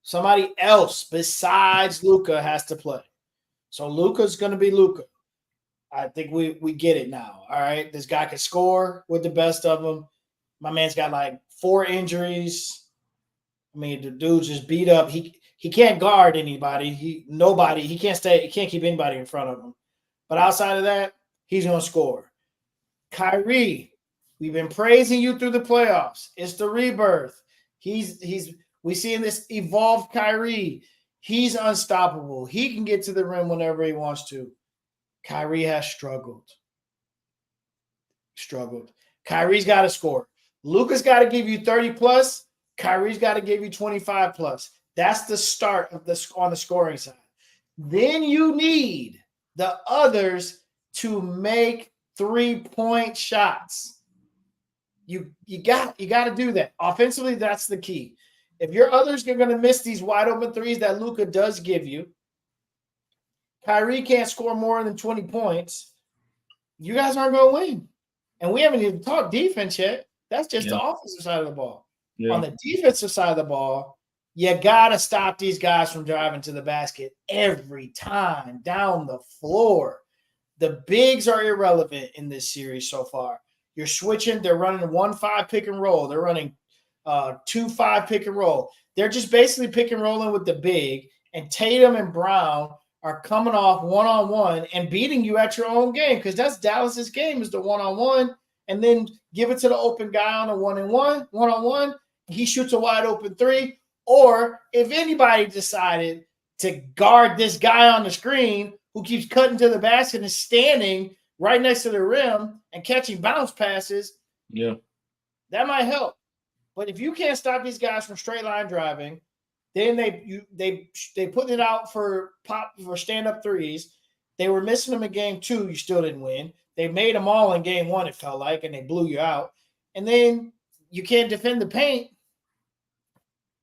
Somebody else besides Luka has to play. So Luka's going to be Luka. I think we get it now. All right, this guy can score with the best of them. My man's got like 4 injuries. I mean, the dude's just beat up. He can't guard anybody. He can't keep anybody in front of him. But outside of that, he's gonna score. Kyrie, we've been praising you through the playoffs. It's the rebirth. We seeing this evolved Kyrie. He's unstoppable. He can get to the rim whenever he wants to. Kyrie has struggled. Kyrie's got to score. Luka's got to give you 30 plus. Kyrie's got to give you 25 plus. That's the start of on the scoring side. Then you need the others to make 3-point shots. You got to do that. Offensively, that's the key. If your others are going to miss these wide open threes that Luka does give you, Kyrie can't score more than 20 points, you guys aren't going to win. And we haven't even talked defense yet. That's just the offensive side of the ball. Yeah. On the defensive side of the ball, you got to stop these guys from driving to the basket every time down the floor. The bigs are irrelevant in this series so far. You're switching. They're running 1-5 pick and roll. They're running 2-5 pick and roll. They're just basically pick and rolling with the big, and Tatum and Brown are coming off one-on-one and beating you at your own game, because that's Dallas's game, is the one-on-one, and then give it to the open guy on a one-on-one. He shoots a wide open 3. Or if anybody decided to guard this guy on the screen who keeps cutting to the basket and standing right next to the rim and catching bounce passes, that might help. But if you can't stop these guys from straight line driving, then they put it out for stand-up threes. They were missing them in Game 2. You still didn't win. They made them all in Game 1, it felt like, and they blew you out. And then you can't defend the paint.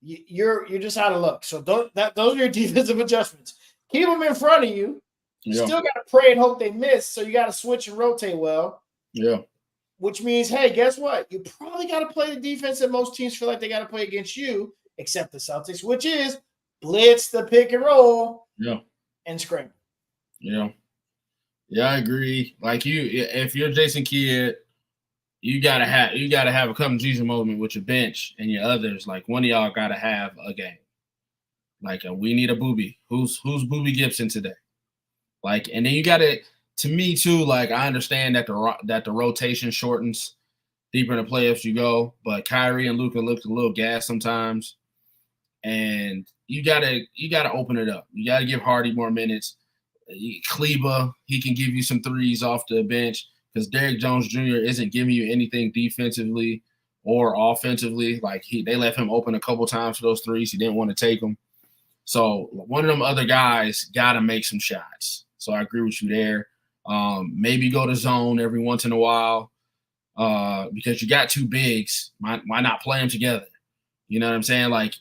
You're just out of luck. So those are your defensive adjustments. Keep them in front of you. You still got to pray and hope they miss, so you got to switch and rotate well. Yeah. Which means, hey, guess what? You probably got to play the defense that most teams feel like they got to play against you, except the Celtics, which is blitz the pick and roll and scramble. Yeah, I agree. Like if you're Jason Kidd, you gotta have a come Jesus moment with your bench and your others. Like, one of y'all gotta have a game. Like, we need a Boobie. Who's Boobie Gibson today? Like, and then you gotta, to me too. Like, I understand that the rotation shortens deeper in the playoffs you go, but Kyrie and Luka look a little gas sometimes, and you gotta open it up. You gotta give Hardy more minutes. Kleba, he can give you some threes off the bench, because Derrick Jones Jr. isn't giving you anything defensively. or offensively. Like they left him open a couple times for those threes. He didn't want to take them. So one of them other guys got to make some shots. So I agree with you there. Maybe go to zone every once in a while because you got two bigs. Why not play them together? You know what I'm saying? Like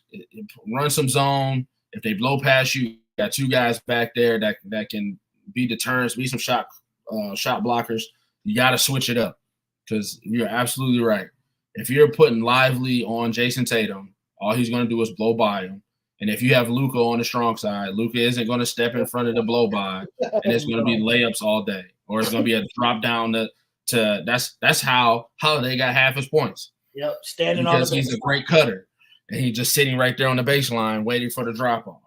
run some zone. If they blow past you, got two guys back there that can be deterrents, be some shot blockers. You got to switch it up because you're absolutely right. If you're putting Lively on Jason Tatum, all he's going to do is blow by him. And if you have Luka on the strong side, Luka isn't going to step in front of the blow by, and it's going to be layups all day, or it's going to be a drop down to that's how Holiday got half his points. Yep, standing because on the he's a great cutter, and he's just sitting right there on the baseline waiting for the drop off.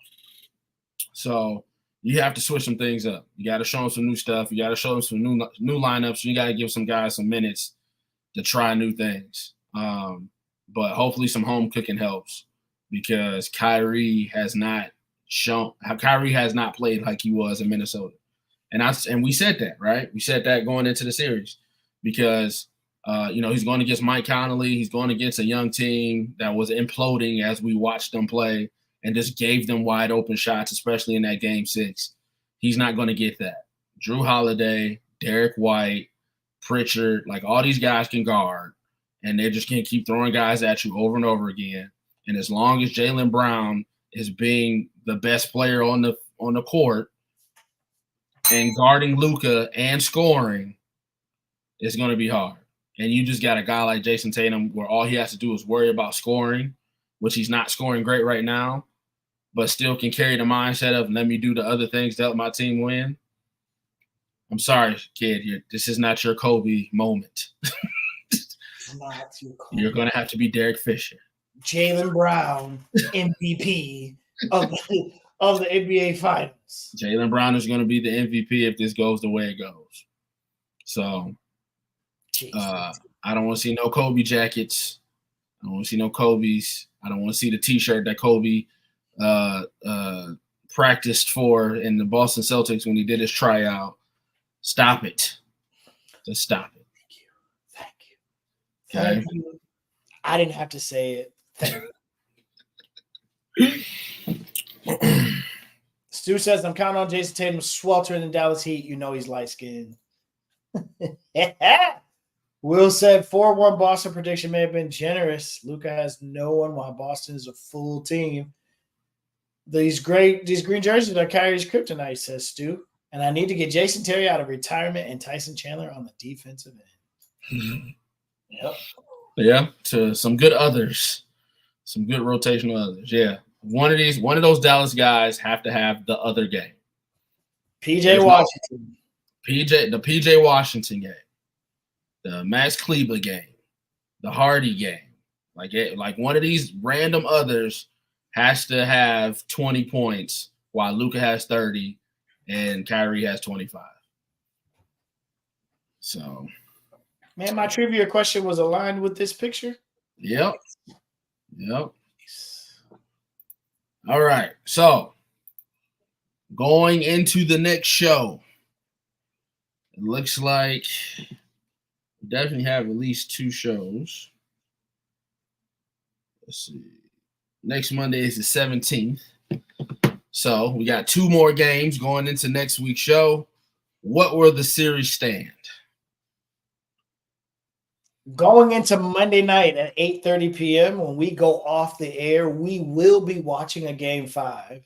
So you have to switch some things up. You got to show them some new stuff. You got to show them some new lineups. You got to give some guys some minutes to try new things. But hopefully some home cooking helps because Kyrie has not played like he was in Minnesota. And we said that, right? We said that going into the series because he's going against Mike Conley. He's going against a young team that was imploding as we watched them play and just gave them wide open shots, especially in that game 6. He's not going to get that. Drew Holiday, Derek White, Pritchard, like all these guys can guard, and they just can't keep throwing guys at you over and over again. And as long as Jaylen Brown is being the best player on the court and guarding Luka and scoring, it's going to be hard. And you just got a guy like Jason Tatum where all he has to do is worry about scoring, which he's not scoring great right now, but still can carry the mindset of let me do the other things to help my team win. I'm sorry, kid. This is not your Kobe moment. Not your Kobe. You're going to have to be Derek Fisher. Jaylen Brown, MVP of the NBA Finals. Jaylen Brown is going to be the MVP if this goes the way it goes. So I don't want to see no Kobe jackets. I don't want to see no Kobe's. I don't want to see the T-shirt that Kobe practiced for in the Boston Celtics when he did his tryout. Stop it. Just stop it. Thank you. Okay? Thank you. I didn't have to say it. Thank you. Stu says, I'm counting on Jason Tatum sweltering in Dallas Heat. You know he's light-skinned. Will said 4-1 Boston prediction may have been generous. Luka has no one while Boston is a full team. These green jerseys are Kyrie's kryptonite, says Stu. And I need to get Jason Terry out of retirement and Tyson Chandler on the defensive end. Mm-hmm. Yep. Yeah, to some good others. Some good rotational others. Yeah. One of those Dallas guys have to have the other game. PJ Washington. The PJ Washington game. The Max Kleber game. The Hardy game. Like one of these random others has to have 20 points while Luka has 30 and Kyrie has 25. So, man, my trivia question was aligned with this picture. Yep. All right. So, going into the next show, it looks like we definitely have at least 2 shows. Let's see. Next Monday is the 17th. So we got 2 more games going into next week's show. What will the series stand? Going into Monday night at 8:30 p.m. when we go off the air, we will be watching a Game 5.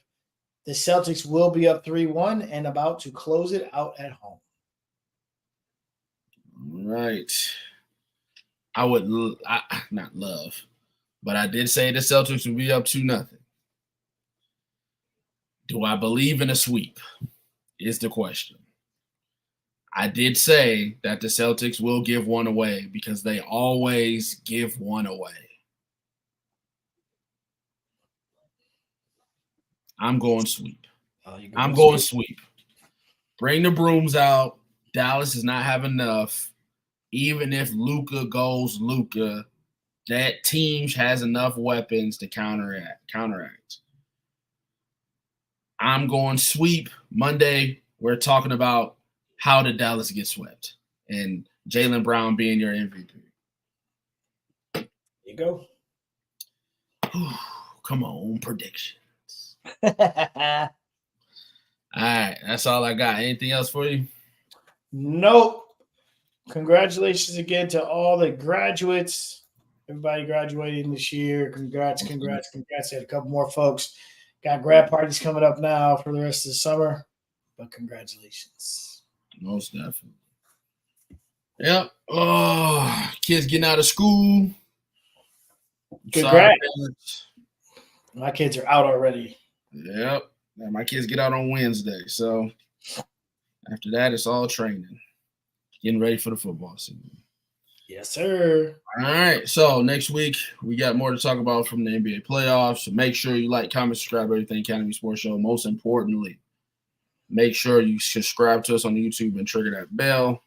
The Celtics will be up 3-1 and about to close it out at home. All right. I would not love, but I did say the Celtics would be up 2-0. Do I believe in a sweep is the question. I did say that the Celtics will give one away because they always give one away. I'm going sweep. I'm going sweep. Bring the brooms out. Dallas does not have enough. Even if Luka goes Luka, that team has enough weapons to counteract. I'm going sweep. Monday, we're talking about how did Dallas get swept and Jaylen Brown being your MVP. you go. Come on, predictions. All right, that's all I got. Anything else for you? Nope. Congratulations again to all the graduates. Everybody graduating this year. Congrats. Had a couple more folks. Got grad parties coming up now for the rest of the summer. But congratulations. Most definitely. Yep. Oh, kids getting out of school. Congrats. My kids are out already. Yep. My kids get out on Wednesday. So after that, it's all training. Getting ready for the football season. Yes, sir. All right. So next week, we got more to talk about from the NBA playoffs. So make sure you like, comment, subscribe, everything Academy Sports Show. Most importantly, make sure you subscribe to us on YouTube and trigger that bell.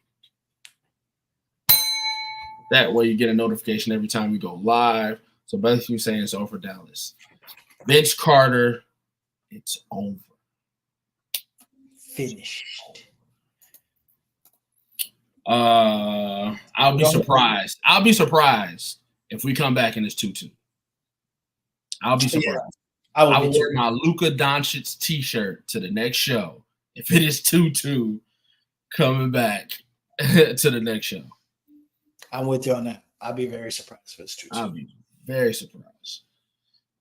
That way you get a notification every time we go live. So basically saying it's over Dallas. Vince Carter, it's over. Finished. I'll be surprised. I'll be surprised if we come back and it's 2-2. I'll be surprised. Yeah, I will wear my Luka Doncic t-shirt to the next show if it is 2-2 coming back to the next show. I'm with you on that. I'll be very surprised if it's 2-2. I'll be very surprised.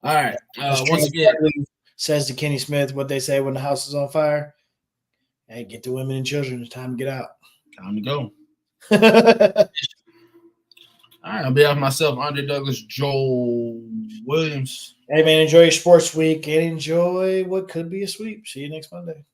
All right. Once again, says to Kenny Smith what they say when the house is on fire. Hey, get the women and children. It's time to get out. Time to go. All right. On behalf of myself, Andre Douglas, Joel Williams. Hey, man, enjoy your sports week and enjoy what could be a sweep. See you next Monday.